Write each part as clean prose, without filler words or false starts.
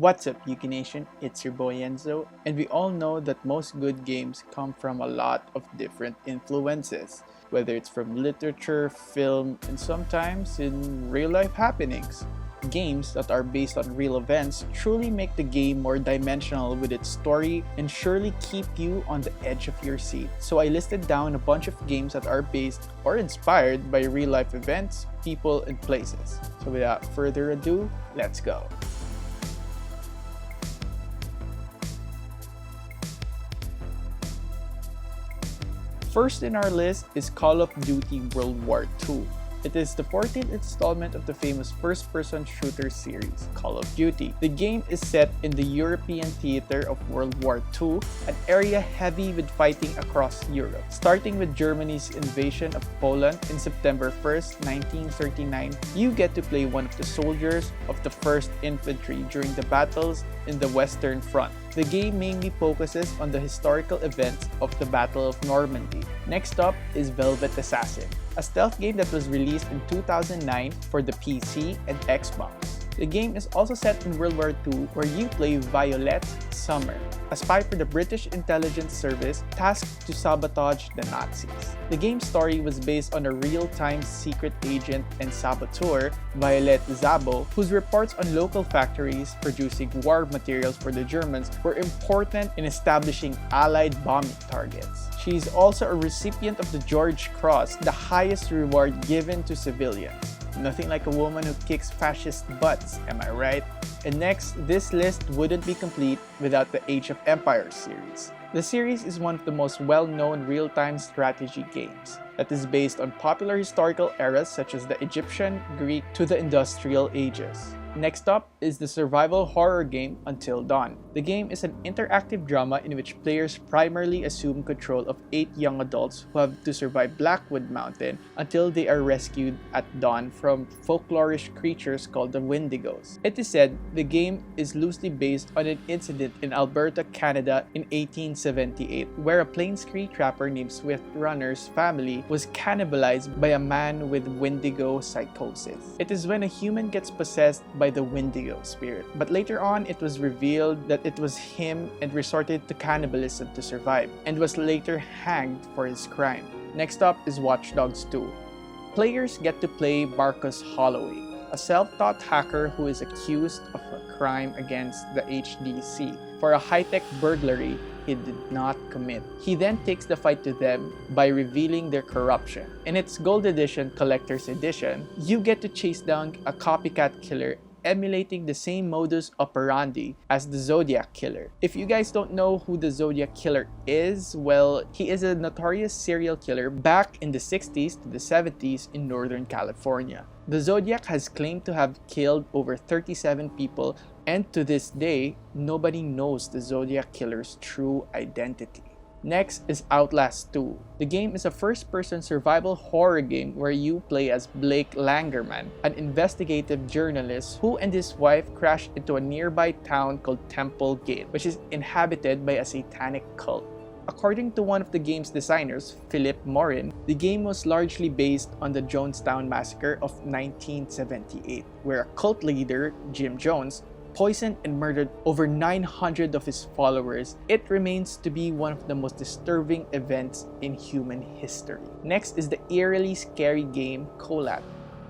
What's up, Yuki Nation? It's your boy ENZO, and we all know that most good games come from a lot of different influences, whether it's from literature, film, and sometimes in real-life happenings. Games that are based on real events truly make the game more dimensional with its story and surely keep you on the edge of your seat. So I listed down a bunch of games that are based or inspired by real-life events, people, and places. So without further ado, let's go! First in our list is Call of Duty World War II. It is the 14th installment of the famous first-person shooter series, Call of Duty. The game is set in the European theater of World War II, an area heavy with fighting across Europe. Starting with Germany's invasion of Poland in September 1st, 1939, you get to play one of the soldiers of the 1st Infantry during the battles in the Western Front. The game mainly focuses on the historical events of the Battle of Normandy. Next up is Velvet Assassin, a stealth game that was released in 2009 for the PC and Xbox. The game is also set in World War II, where you play Violet Summer, a spy for the British intelligence service tasked to sabotage the Nazis. The game's story was based on a real-time secret agent and saboteur, Violet Szabo, whose reports on local factories producing war materials for the Germans were important in establishing Allied bombing targets. She is also a recipient of the George Cross, the highest reward given to civilians. Nothing like a woman who kicks fascist butts, am I right? And next, this list wouldn't be complete without the Age of Empires series. The series is one of the most well-known real-time strategy games that is based on popular historical eras such as the Egyptian, Greek, to the industrial ages. Next up is the survival horror game Until Dawn. The game is an interactive drama in which players primarily assume control of 8 young adults who have to survive Blackwood Mountain until they are rescued at dawn from folklorish creatures called the Wendigos. It is said the game is loosely based on an incident in Alberta, Canada in 1878, where a plains cree trapper named Swift Runner's family was cannibalized by a man with Wendigo psychosis. It is when a human gets possessed by the Wendigo spirit, but later on it was revealed that it was him and resorted to cannibalism to survive, and was later hanged for his crime. Next up is WATCHDOGS 2. Players get to play Marcus Holloway, a self-taught hacker who is accused of a crime against the HDC for a high-tech burglary he did not commit. He then takes the fight to them by revealing their corruption. In its Gold Edition Collector's Edition, you get to chase down a copycat killer emulating the same modus operandi as the Zodiac Killer. If you guys don't know who the Zodiac Killer is, well, he is a notorious serial killer back in the 60s to the 70s in Northern California. The Zodiac has claimed to have killed over 37 people, and to this day, nobody knows the Zodiac Killer's true identity. Next is Outlast 2. The game is a first-person survival horror game where you play as Blake Langerman, an investigative journalist who and his wife crash into a nearby town called Temple Gate, which is inhabited by a satanic cult. According to one of the game's designers, Philip Morin, the game was largely based on the Jonestown Massacre of 1978, where a cult leader, Jim Jones, poisoned and murdered over 900 of his followers. It remains to be one of the most disturbing events in human history. Next is the eerily scary game Kholat.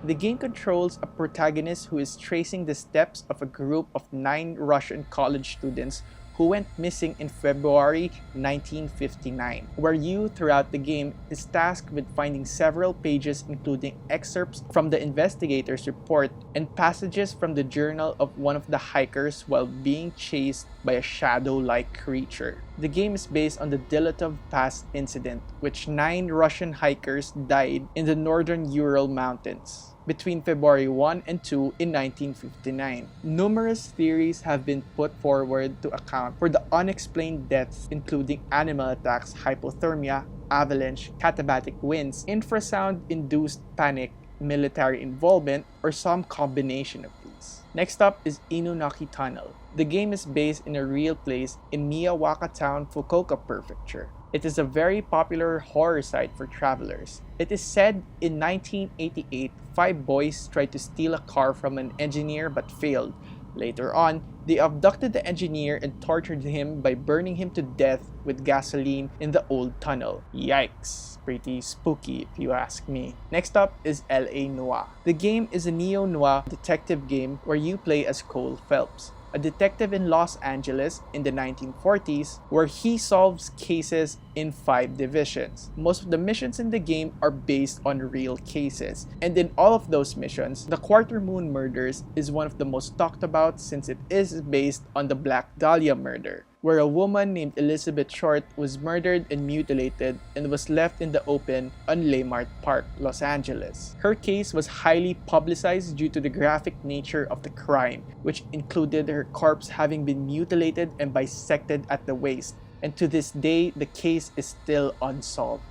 The game controls a protagonist who is tracing the steps of a group of 9 Russian college students who went missing in February 1959, where you throughout the game is tasked with finding several pages including excerpts from the investigator's report and passages from the journal of one of the hikers while being chased by a shadow-like creature. The game is based on the Dilatov Pass incident, which 9 Russian hikers died in the northern Ural Mountains between February 1 and 2 in 1959. Numerous theories have been put forward to account for the unexplained deaths, including animal attacks, hypothermia, avalanche, katabatic winds, infrasound-induced panic, military involvement, or some combination of these. Next up is INUNAKI Tunnel. The game is based in a real place in Miyawaka Town, Fukuoka Prefecture. It is a very popular horror site for travelers. It is said in 1988, 5 boys tried to steal a car from an engineer but failed. Later on, They abducted the engineer and tortured him by burning him to death with gasoline in the old tunnel. Yikes. Pretty spooky if you ask me. Next up is LA Noire. The game is a neo-noir detective game where you play as Cole Phelps, a detective in Los Angeles in the 1940s where he solves cases in 5 divisions. Most of the missions in the game are based on real cases, and in all of those missions, the Quarter Moon murders is one of the most talked about since it is based on the Black Dahlia murder, where a woman named Elizabeth Short was murdered and mutilated and was left in the open on Leimert Park, Los Angeles. Her case was highly publicized due to the graphic nature of the crime, which included her corpse having been mutilated and bisected at the waist, and to this day, the case is still unsolved.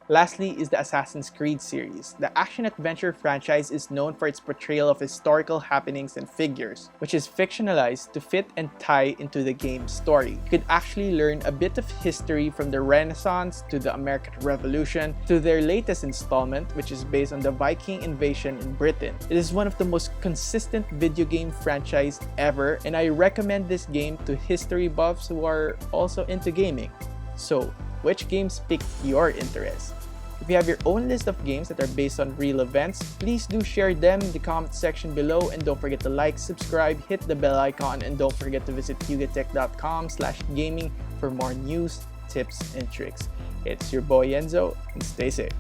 Lastly is the Assassin's Creed series. The action-adventure franchise is known for its portrayal of historical happenings and figures, which is fictionalized to fit and tie into the game's story. You could actually learn a bit of history from the Renaissance to the American Revolution to their latest installment, which is based on the Viking invasion in Britain. It is one of the most consistent video game franchise ever, and I recommend this game to history buffs who are also into gaming. So, which games piqued your interest? If you have your own list of games that are based on real events, please do share them in the comment section below, and don't forget to like, subscribe, hit the bell icon, and don't forget to visit hugatech.com/gaming for more news, tips, and tricks. It's your boy ENZO, and stay safe.